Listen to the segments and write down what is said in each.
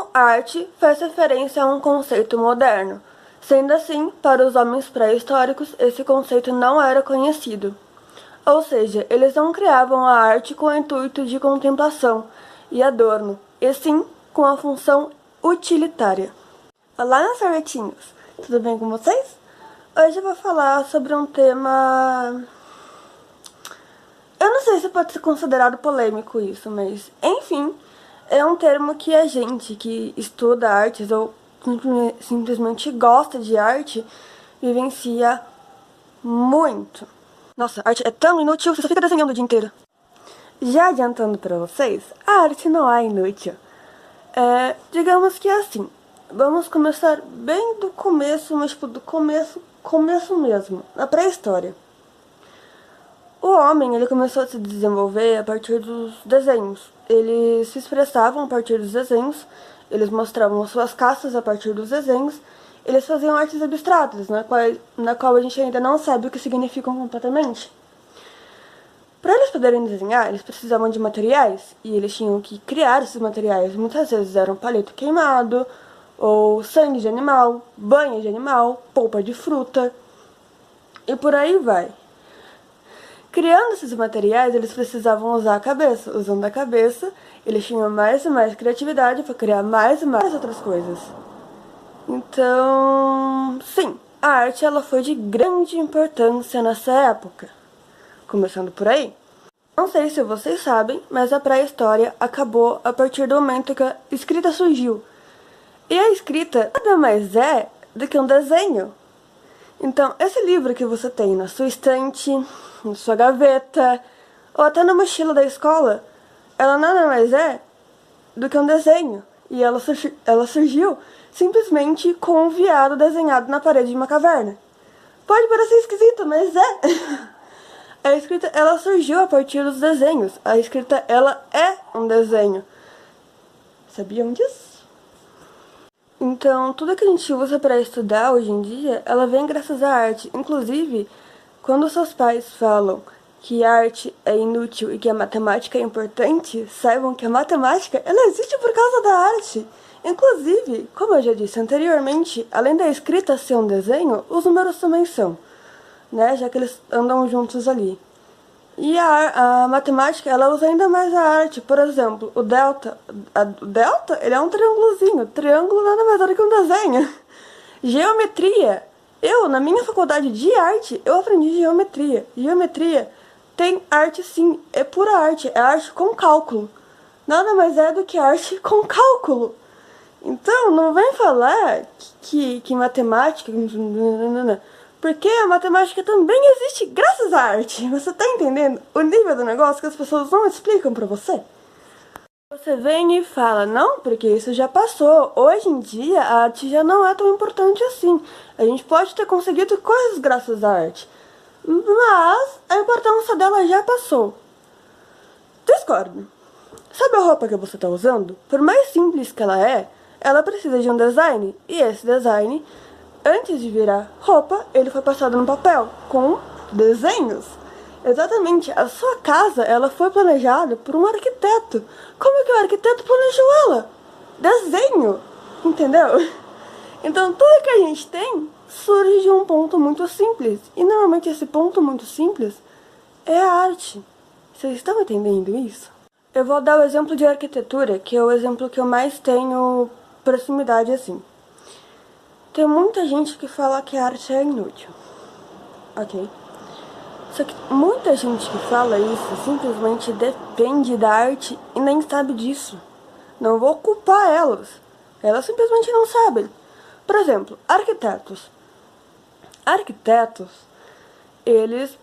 termo arte faz referência a um conceito moderno. Sendo assim, para os homens pré-históricos, esse conceito não era conhecido. Ou seja, eles não criavam a arte com o intuito de contemplação e adorno, e sim com a função utilitária. Olá, meus sorvetinhos! Tudo bem com vocês? Hoje eu vou falar sobre um tema... Eu não sei se pode ser considerado polêmico isso, mas, enfim, é um termo que a gente que estuda artes ou simplesmente gosta de arte vivencia muito. Nossa, arte é tão inútil, você só fica desenhando o dia inteiro. Já adiantando pra vocês, a arte não é inútil. Digamos que é assim, vamos começar bem do começo, mas tipo, do começo mesmo, na pré-história. O homem, ele começou a se desenvolver a partir dos desenhos. Eles se expressavam a partir dos desenhos, eles mostravam suas caças a partir dos desenhos, eles faziam artes abstratas, na qual a gente ainda não sabe o que significam completamente. Para eles poderem desenhar, eles precisavam de materiais, e eles tinham que criar esses materiais. Muitas vezes eram palito queimado, ou sangue de animal, banha de animal, polpa de fruta, e por aí vai. Criando esses materiais, eles precisavam usar a cabeça. Usando a cabeça, eles tinham mais e mais criatividade para criar mais e mais outras coisas. Então, sim, a arte ela foi de grande importância nessa época. Começando por aí. Não sei se vocês sabem, mas a pré-história acabou a partir do momento que a escrita surgiu. E a escrita nada mais é do que um desenho. Então, esse livro que você tem na sua estante, na sua gaveta, ou até na mochila da escola, ela nada mais é do que um desenho. E ela surgiu simplesmente com um veado desenhado na parede de uma caverna. Pode parecer esquisito, mas é. A escrita, ela surgiu a partir dos desenhos. A escrita, ela é um desenho. Sabiam disso? Então, tudo que a gente usa para estudar hoje em dia, ela vem graças à arte. Inclusive, quando seus pais falam que a arte é inútil e que a matemática é importante, saibam que a matemática, ela existe por causa da arte. Inclusive, como eu já disse anteriormente, além da escrita ser um desenho, os números também são, né? Já que eles andam juntos ali. E a matemática, ela usa ainda mais a arte. Por exemplo, o delta, ele é um triângulozinho. Triângulo nada mais é do que um desenho. Geometria. Na minha faculdade de arte, eu aprendi geometria. Geometria tem arte sim, é pura arte. É arte com cálculo. Nada mais é do que arte com cálculo. Então, não vem falar que matemática... Porque a matemática também existe graças à arte. Você tá entendendo o nível do negócio que as pessoas não explicam pra você? Você vem e fala, não, porque isso já passou. Hoje em dia, a arte já não é tão importante assim. A gente pode ter conseguido coisas graças à arte. Mas a importância dela já passou. Discordo. Sabe a roupa que você tá usando? Por mais simples que ela precisa de um design. E esse design... Antes de virar roupa, ele foi passado no papel, com desenhos. Exatamente, a sua casa, ela foi planejada por um arquiteto. Como que o arquiteto planejou ela? Desenho, entendeu? Então, tudo que a gente tem surge de um ponto muito simples. E, normalmente, esse ponto muito simples é a arte. Vocês estão entendendo isso? Eu vou dar o exemplo de arquitetura, que é o exemplo que eu mais tenho proximidade, assim. Tem muita gente que fala que a arte é inútil, ok? Só que muita gente que fala isso simplesmente depende da arte e nem sabe disso. Não vou culpar elas. Elas simplesmente não sabem. Por exemplo, arquitetos. Arquitetos, eles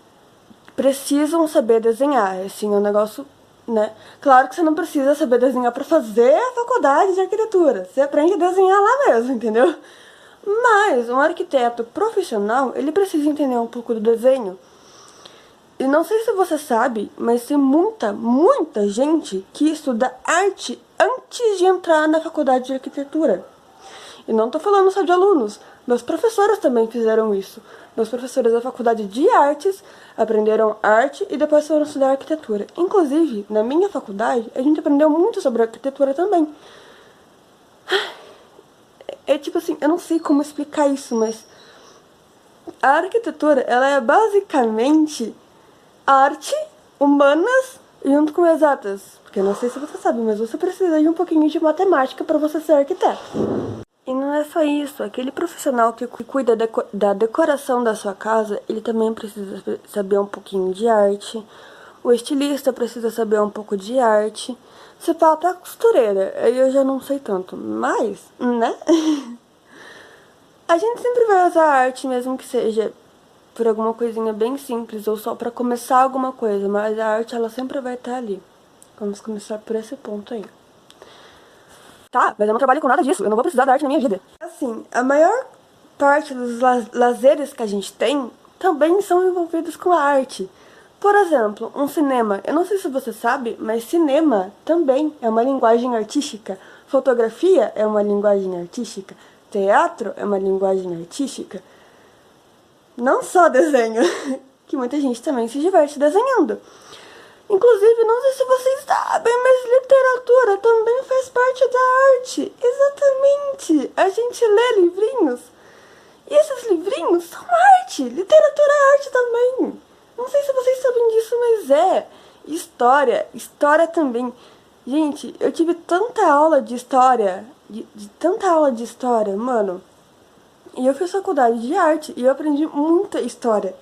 precisam saber desenhar. Assim, é um negócio, né? Claro que você não precisa saber desenhar para fazer a faculdade de arquitetura. Você aprende a desenhar lá mesmo, entendeu? Mas um arquiteto profissional, ele precisa entender um pouco do desenho. E não sei se você sabe, mas tem muita gente que estuda arte antes de entrar na faculdade de arquitetura. E não tô falando só de alunos, meus professores também fizeram isso. Meus professores da faculdade de artes aprenderam arte e depois foram estudar arquitetura. Inclusive, na minha faculdade, a gente aprendeu muito sobre arquitetura também. É tipo assim, eu não sei como explicar isso, mas a arquitetura, ela é basicamente arte, humanas, junto com exatas. Porque eu não sei se você sabe, mas você precisa de um pouquinho de matemática para você ser arquiteto. E não é só isso, aquele profissional que cuida da decoração da sua casa, ele também precisa saber um pouquinho de arte. O estilista precisa saber um pouco de arte. Se fala até a costureira, aí eu já não sei tanto, mas, né? A gente sempre vai usar a arte, mesmo que seja por alguma coisinha bem simples ou só pra começar alguma coisa, mas a arte ela sempre vai estar ali. Vamos começar por esse ponto aí. Tá, mas eu não trabalho com nada disso, eu não vou precisar da arte na minha vida. Assim, a maior parte dos lazeres que a gente tem também são envolvidos com a arte. Por exemplo, um cinema. Eu não sei se você sabe, mas cinema também é uma linguagem artística. Fotografia é uma linguagem artística. Teatro é uma linguagem artística. Não só desenho, que muita gente também se diverte desenhando. Inclusive, não sei se vocês sabem, mas literatura também faz parte da arte. Exatamente. A gente lê livrinhos. E esses livrinhos são arte. Literatura é arte também. Não sei se vocês sabem disso, mas é. História. História também. Gente, eu tive tanta aula de história. Tanta aula de história, mano. E eu fiz faculdade de arte e eu aprendi muita história.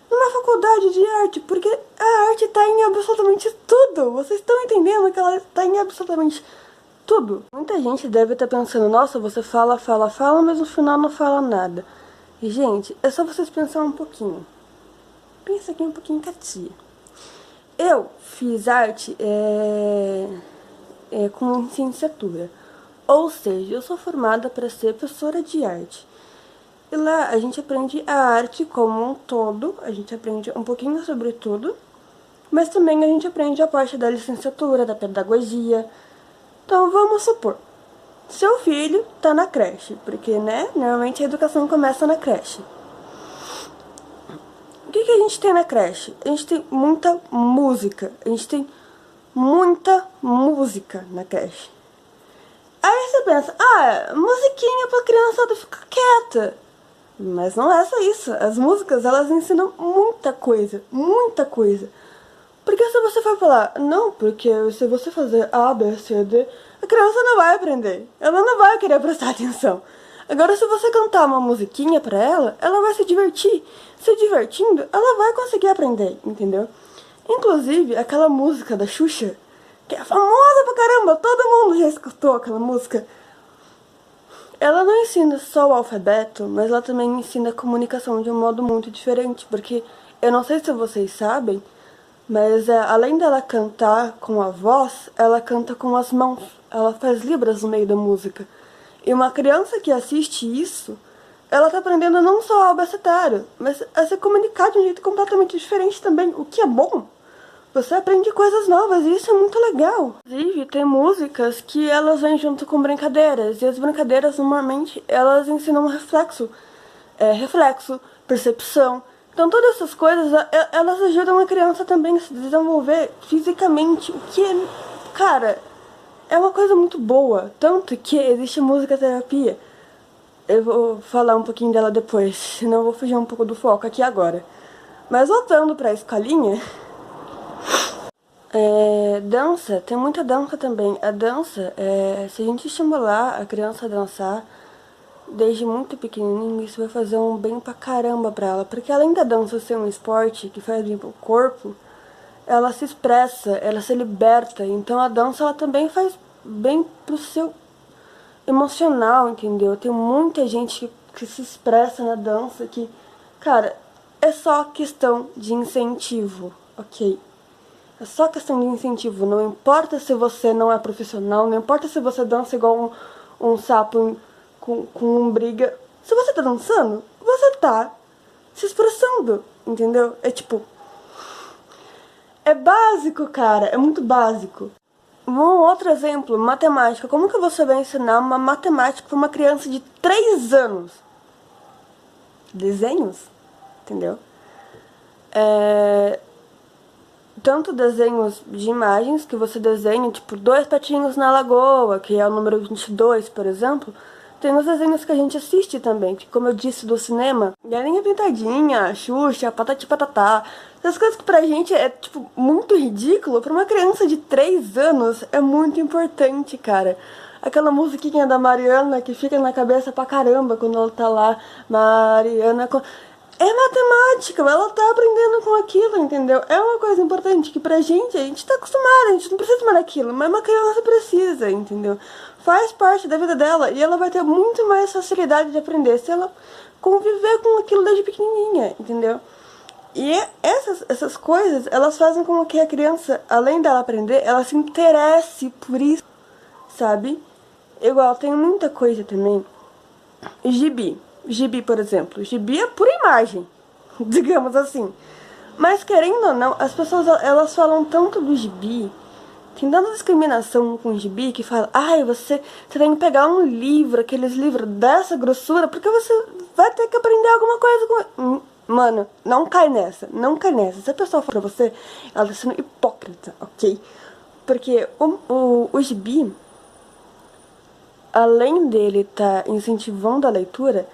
Numa faculdade de arte, porque a arte tá em absolutamente tudo. Vocês estão entendendo que ela tá em absolutamente tudo. Muita gente deve estar pensando, nossa, você fala, mas no final não fala nada. E, gente, é só vocês pensar um pouquinho. Pensa aqui um pouquinho com a tia. Eu fiz arte com licenciatura. Ou seja, eu sou formada para ser professora de arte. E lá a gente aprende a arte como um todo, a gente aprende um pouquinho sobre tudo, mas também a gente aprende a parte da licenciatura, da pedagogia. Então vamos supor, seu filho tá na creche, porque, né, normalmente a educação começa na creche. O que a gente tem na creche? A gente tem muita música, na creche. Aí você pensa, musiquinha pra criançada ficar quieta. Mas não é só isso. As músicas, elas ensinam muita coisa. Muita coisa. Porque se você for falar, não, porque se você fazer A, B, C, D, a criança não vai aprender. Ela não vai querer prestar atenção. Agora, se você cantar uma musiquinha pra ela, ela vai se divertir. Se divertindo, ela vai conseguir aprender, entendeu? Inclusive, aquela música da Xuxa, que é famosa pra caramba, todo mundo já escutou aquela música. Ela não ensina só o alfabeto, mas ela também ensina a comunicação de um modo muito diferente, porque eu não sei se vocês sabem, mas além dela cantar com a voz, ela canta com as mãos, ela faz libras no meio da música. E uma criança que assiste isso, ela tá aprendendo não só o abecedário, mas a se comunicar de um jeito completamente diferente também, o que é bom. Você aprende coisas novas e isso é muito legal. Inclusive, tem músicas que elas vêm junto com brincadeiras. E as brincadeiras, normalmente, elas ensinam reflexo. Reflexo, percepção. Então, todas essas coisas, elas ajudam a criança também a se desenvolver fisicamente. O que, cara, é uma coisa muito boa. Tanto que existe música terapia. Eu vou falar um pouquinho dela depois, senão eu vou fugir um pouco do foco aqui agora. Mas voltando pra escolinha... dança, tem muita dança também. A dança, se a gente estimular a criança a dançar desde muito pequenininho, isso vai fazer um bem pra caramba pra ela. Porque além da dança ser um esporte que faz bem pro corpo, ela se expressa, ela se liberta. Então a dança, ela também faz bem pro seu emocional, entendeu? Tem muita gente que se expressa na dança que, cara, é só questão de incentivo, ok? É só questão de incentivo, não importa se você não é profissional, não importa se você dança igual um sapo com um briga. Se você tá dançando, você tá se expressando, entendeu? É tipo... é básico, cara, é muito básico. Um outro exemplo, matemática. Como que você vai ensinar uma matemática pra uma criança de 3 anos? Desenhos, entendeu? Tanto desenhos de imagens, que você desenha, tipo, 2 patinhos na lagoa, que é o número 22, por exemplo, Tem os desenhos que a gente assiste também, que como eu disse, do cinema, Galinha Pintadinha, Xuxa, Patati Patatá, essas coisas que pra gente é, tipo, muito ridículo, pra uma criança de 3 anos é muito importante, cara. Aquela musiquinha da Mariana que fica na cabeça pra caramba quando ela tá lá, Mariana... É matemática, ela tá aprendendo com aquilo, entendeu? É uma coisa importante que pra gente, a gente tá acostumada, a gente não precisa mais daquilo, mas uma criança precisa, entendeu? Faz parte da vida dela e ela vai ter muito mais facilidade de aprender se ela conviver com aquilo desde pequenininha, entendeu? E essas coisas, elas fazem com que a criança, além dela aprender, ela se interesse por isso, sabe? Igual, tem muita coisa também. Gibi. Gibi, por exemplo. Gibi é pura imagem, digamos assim. Mas, querendo ou não, as pessoas, elas falam tanto do gibi. Tem tanta discriminação com o gibi que fala, ai, você tem que pegar um livro, aqueles livros dessa grossura, porque você vai ter que aprender alguma coisa com... Mano, não cai nessa, não cai nessa. Se a pessoa for pra você, ela tá sendo hipócrita, ok? Porque o gibi, além dele tá incentivando a leitura,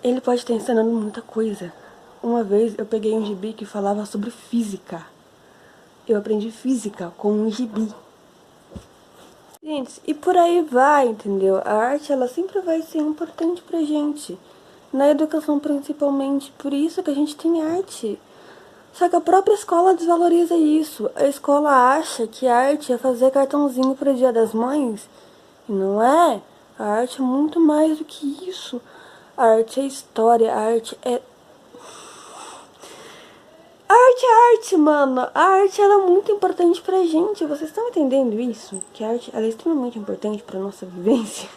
ele pode estar ensinando muita coisa. Uma vez eu peguei um gibi que falava sobre física. Eu aprendi física com um gibi. Gente, e por aí vai, entendeu? A arte, ela sempre vai ser importante pra gente. Na educação, principalmente. Por isso que a gente tem arte. Só que a própria escola desvaloriza isso. A escola acha que a arte é fazer cartãozinho pro Dia das Mães. E não é. A arte é muito mais do que isso. A arte é história, a arte é... A arte é arte, mano. A arte, ela é muito importante pra gente. Vocês estão entendendo isso? Que a arte, ela é extremamente importante pra nossa vivência.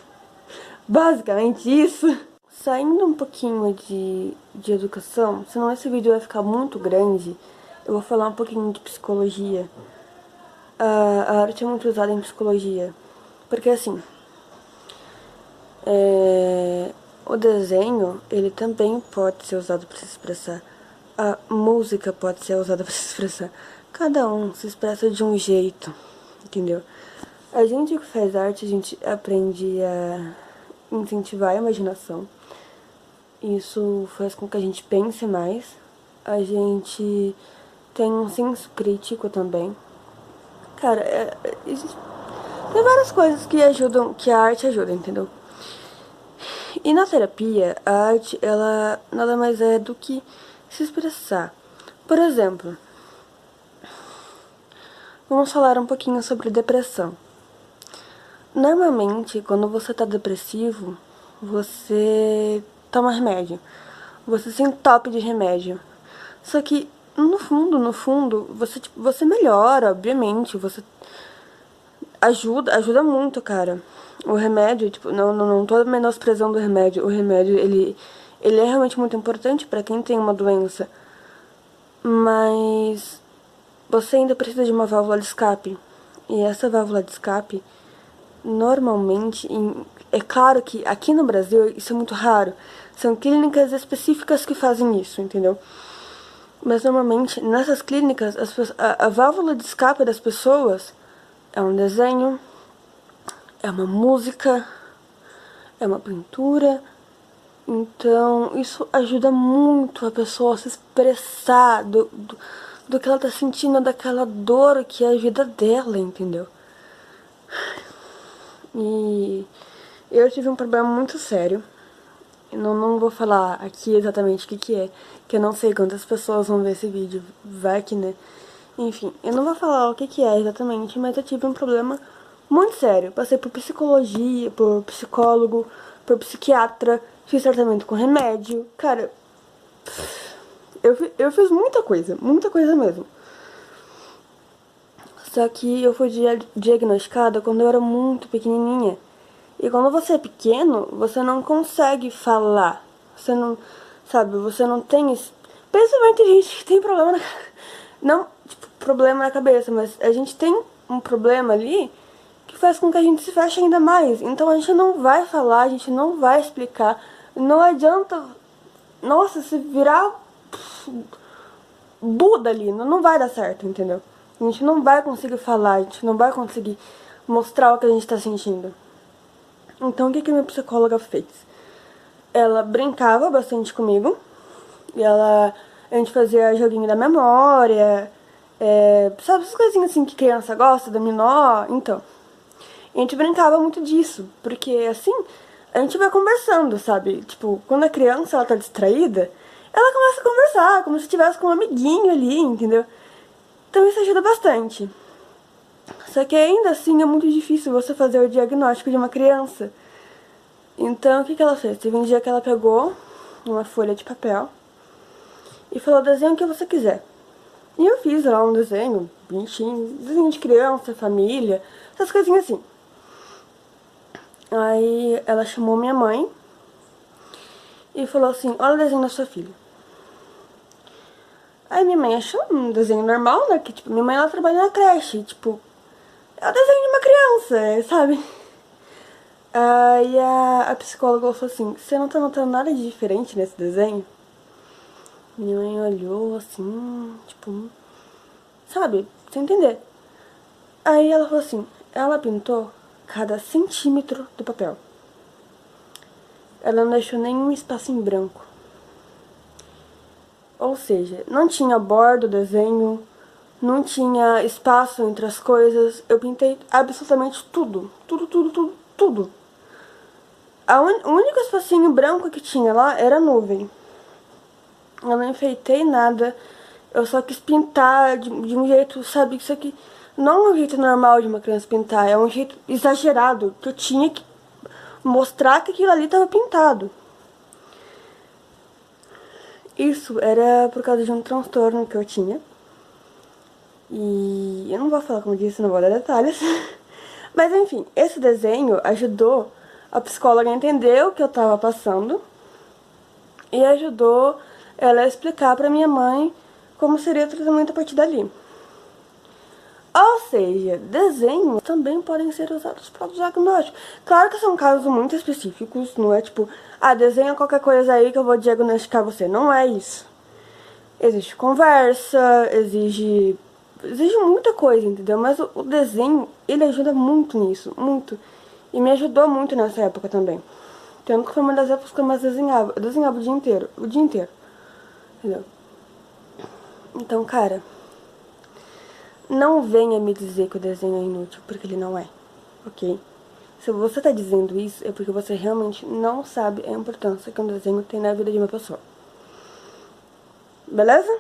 Basicamente isso. Saindo um pouquinho de educação, senão esse vídeo vai ficar muito grande, eu vou falar um pouquinho de psicologia. A arte é muito usada em psicologia. Porque assim... O desenho, ele também pode ser usado para se expressar. A música pode ser usada para se expressar. Cada um se expressa de um jeito, entendeu? A gente que faz arte, a gente aprende a incentivar a imaginação. Isso faz com que a gente pense mais. A gente tem um senso crítico também. Cara, tem várias coisas que ajudam, que a arte ajuda, entendeu? E na terapia, a arte, ela nada mais é do que se expressar. Por exemplo, vamos falar um pouquinho sobre depressão. Normalmente, quando você tá depressivo, você toma remédio. Você se entope de remédio. Só que, no fundo, você melhora, obviamente. Você ajuda muito, cara. O remédio, tipo, não tô menosprezando o remédio. O remédio, ele é realmente muito importante pra quem tem uma doença. Mas você ainda precisa de uma válvula de escape. E essa válvula de escape, normalmente, é claro que aqui no Brasil isso é muito raro. São clínicas específicas que fazem isso, entendeu? Mas normalmente, nessas clínicas, a válvula de escape das pessoas é um desenho, é uma música, é uma pintura. Então, isso ajuda muito a pessoa a se expressar do que ela tá sentindo, daquela dor que é a vida dela, entendeu? E eu tive um problema muito sério. Não vou falar aqui exatamente o que é, que eu não sei quantas pessoas vão ver esse vídeo. Vai que, né? Enfim, eu não vou falar o que é exatamente, mas eu tive um problema muito sério. Passei por psicologia, por psicólogo, por psiquiatra, fiz tratamento com remédio. Cara, eu fiz muita coisa mesmo. Só que eu fui diagnosticada quando eu era muito pequenininha. E quando você é pequeno, você não consegue falar. Você não, sabe, você não tem... Principalmente a gente que tem problema na... Não, tipo, problema na cabeça, mas a gente tem um problema ali que faz com que a gente se feche ainda mais. Então a gente não vai falar, a gente não vai explicar. Não adianta... Nossa, se virar Buda ali, não vai dar certo, entendeu? A gente não vai conseguir falar, a gente não vai conseguir mostrar o que a gente tá sentindo. Então, o que que minha psicóloga fez? Ela brincava bastante comigo. E a gente fazia joguinho da memória. Sabe essas coisinhas assim que criança gosta, dominó? Então, a gente brincava muito disso. Porque, assim, a gente vai conversando, sabe? Tipo, quando a criança, ela tá distraída, ela começa a conversar, como se estivesse com um amiguinho ali, entendeu? Então isso ajuda bastante. Só que ainda assim é muito difícil você fazer o diagnóstico de uma criança. Então o que que ela fez? Teve um dia que ela pegou uma folha de papel e falou: desenha o que você quiser. E eu fiz lá um desenho bonitinho, desenho de criança, família, essas coisinhas assim. Aí ela chamou minha mãe e falou assim: olha o desenho da sua filha. Aí minha mãe achou um desenho normal, né? Que tipo, minha mãe ela trabalha na creche, tipo, é o desenho de uma criança, sabe? Aí a psicóloga falou assim: você não tá notando nada de diferente nesse desenho? Minha mãe olhou assim, tipo, sabe, sem entender. Aí ela falou assim: ela pintou cada centímetro do papel. Ela não deixou nenhum espaço em branco. Ou seja, não tinha borda, desenho, não tinha espaço entre as coisas. Eu pintei absolutamente tudo. Tudo, tudo, tudo, tudo. O único espacinho branco que tinha lá era a nuvem. Eu não enfeitei nada. Eu só quis pintar de um jeito, sabe? Isso aqui não é um jeito normal de uma criança pintar. É um jeito exagerado. Que eu tinha que mostrar que aquilo ali estava pintado. Isso era por causa de um transtorno que eu tinha. E eu não vou falar como disse, não vou dar detalhes. Mas enfim, esse desenho ajudou a psicóloga a entender o que eu tava passando. E ajudou ela a explicar pra minha mãe como seria o tratamento a partir dali. Ou seja, desenhos também podem ser usados para o diagnóstico. Claro que são casos muito específicos, não é tipo, desenha qualquer coisa aí que eu vou diagnosticar você. Não é isso. Existe conversa, exige muita coisa, entendeu? Mas o desenho, ele ajuda muito nisso, muito. E me ajudou muito nessa época também. Tanto que foi uma das épocas que eu mais desenhava. Eu desenhava o dia inteiro, entendeu? Então, cara, não venha me dizer que o desenho é inútil, porque ele não é, ok? Se você tá dizendo isso, é porque você realmente não sabe a importância que um desenho tem na vida de uma pessoa. Beleza?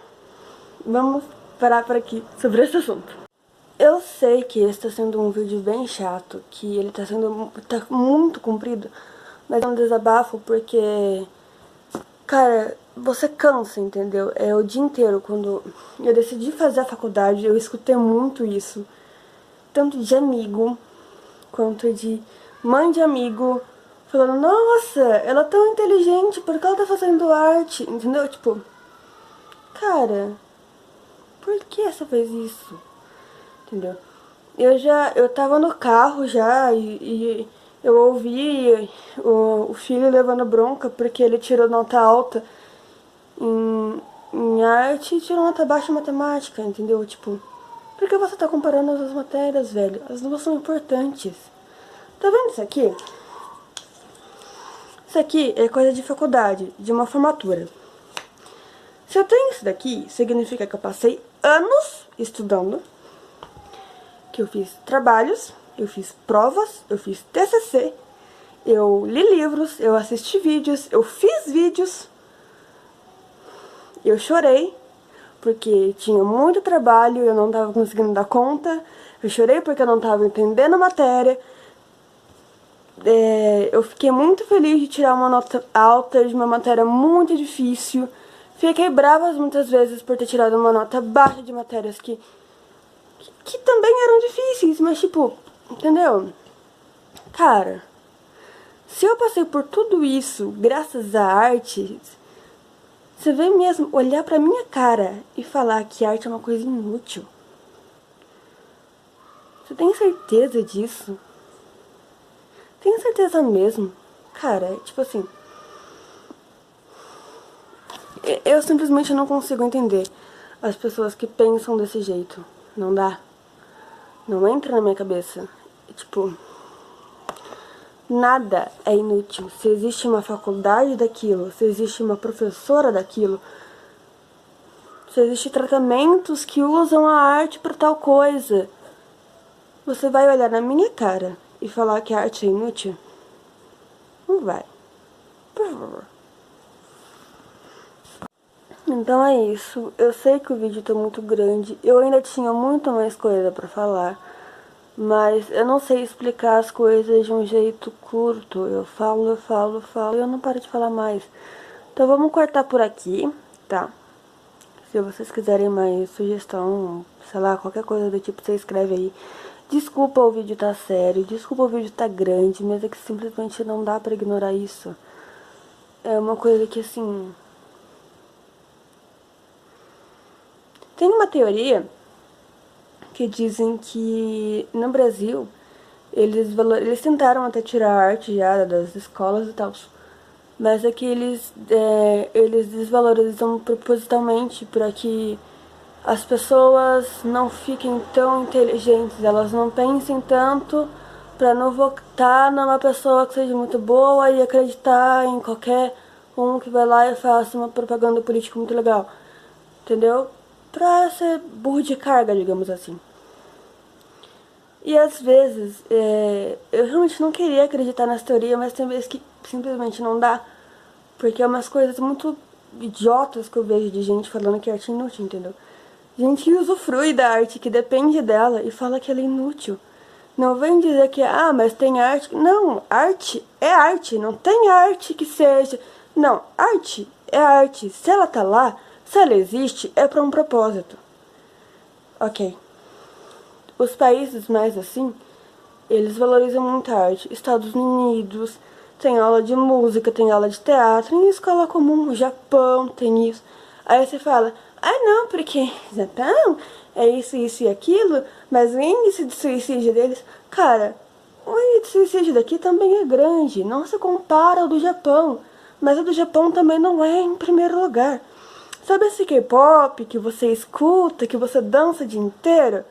Vamos parar por aqui sobre esse assunto. Eu sei que esse tá sendo um vídeo bem chato, que ele tá muito comprido, mas é um desabafo porque, cara, você cansa, entendeu? É o dia inteiro. Quando eu decidi fazer a faculdade, eu escutei muito isso, tanto de amigo quanto de mãe de amigo, falando: nossa, ela é tão inteligente, por que ela tá fazendo arte? Entendeu? Tipo, cara, por que você fez isso? Entendeu? Eu tava no carro já e eu ouvi o filho levando bronca porque ele tirou nota alta em arte e tirou nota baixa em matemática, entendeu? Tipo, por que você tá comparando as duas matérias, velho? As duas são importantes. Tá vendo isso aqui? Isso aqui é coisa de faculdade, de uma formatura. Se eu tenho isso daqui, significa que eu passei anos estudando, que eu fiz trabalhos, eu fiz provas, eu fiz TCC, eu li livros, eu assisti vídeos, eu fiz vídeos, eu chorei porque tinha muito trabalho e eu não tava conseguindo dar conta, eu chorei porque eu não tava entendendo a matéria. Eu fiquei muito feliz de tirar uma nota alta de uma matéria muito difícil. Fiquei brava muitas vezes por ter tirado uma nota baixa de matérias que também eram difíceis, mas tipo, entendeu? Cara, se eu passei por tudo isso graças à arte, você vem mesmo olhar pra minha cara e falar que arte é uma coisa inútil? Você tem certeza disso? Tem certeza mesmo? Cara, tipo assim, eu simplesmente não consigo entender as pessoas que pensam desse jeito. Não dá. Não entra na minha cabeça. Tipo, Nada é inútil. Se existe uma faculdade daquilo, se existe uma professora daquilo, se existem tratamentos que usam a arte para tal coisa, você vai olhar na minha cara e falar que a arte é inútil? Não vai. Por favor. Então é isso. Eu sei que o vídeo tá muito grande. Eu ainda tinha muito mais coisa pra falar. Mas eu não sei explicar as coisas de um jeito curto. Eu falo e eu não paro de falar mais. Então vamos cortar por aqui, tá? Se vocês quiserem mais sugestão, sei lá, qualquer coisa do tipo, você escreve aí. Desculpa o vídeo tá sério, desculpa o vídeo tá grande, mas é que simplesmente não dá pra ignorar isso. É uma coisa que, assim... Tem uma teoria que dizem que no Brasil eles tentaram até tirar a arte já das escolas e tal, mas é que eles desvalorizam propositalmente para que as pessoas não fiquem tão inteligentes, elas não pensem tanto para não votar numa pessoa que seja muito boa e acreditar em qualquer um que vai lá e faça uma propaganda política muito legal, entendeu? Pra ser burro de carga, digamos assim. E às vezes, eu realmente não queria acreditar nessa teoria, mas tem vezes que simplesmente não dá. Porque é umas coisas muito idiotas que eu vejo de gente falando que arte é inútil, entendeu? Gente que usufrui da arte, que depende dela e fala que ela é inútil. Não vem dizer que, mas tem arte. Não, arte é arte, não tem arte que seja. Não, arte é arte. Se ela tá lá, se ela existe, é pra um propósito. Ok. Os países mais assim, eles valorizam muito a arte. Estados Unidos tem aula de música, tem aula de teatro, em escola comum, o Japão tem isso. Aí você fala, não, porque Japão é isso e aquilo, mas o índice de suicídio deles, cara, o índice de suicídio daqui também é grande, não se compara ao do Japão, mas o do Japão também não é em primeiro lugar. Sabe esse K-pop que você escuta, que você dança o dia inteiro?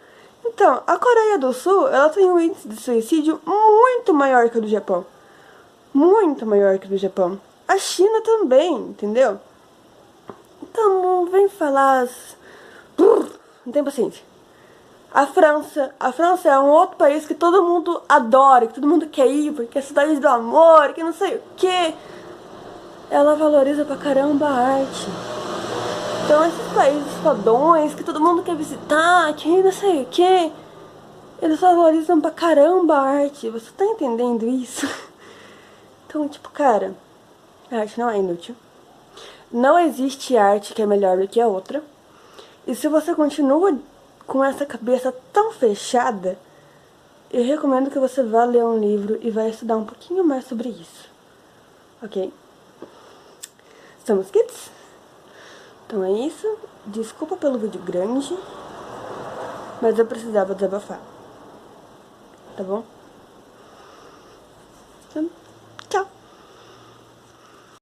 Então, a Coreia do Sul, ela tem um índice de suicídio muito maior que o do Japão. Muito maior que o do Japão. A China também, entendeu? Então, não vem falar... Não tem paciência. A França é um outro país que todo mundo adora, que todo mundo quer ir, porque é a cidade do amor, que não sei o quê. Ela valoriza pra caramba a arte. Então esses países fodões que todo mundo quer visitar, que não sei o que, eles valorizam pra caramba a arte. Você tá entendendo isso? Então, tipo, cara, a arte não é inútil. Não existe arte que é melhor do que a outra. E se você continua com essa cabeça tão fechada, eu recomendo que você vá ler um livro e vá estudar um pouquinho mais sobre isso. Ok? Estamos quites? Então é isso. Desculpa pelo vídeo grande, mas eu precisava desabafar. Tá bom? Então...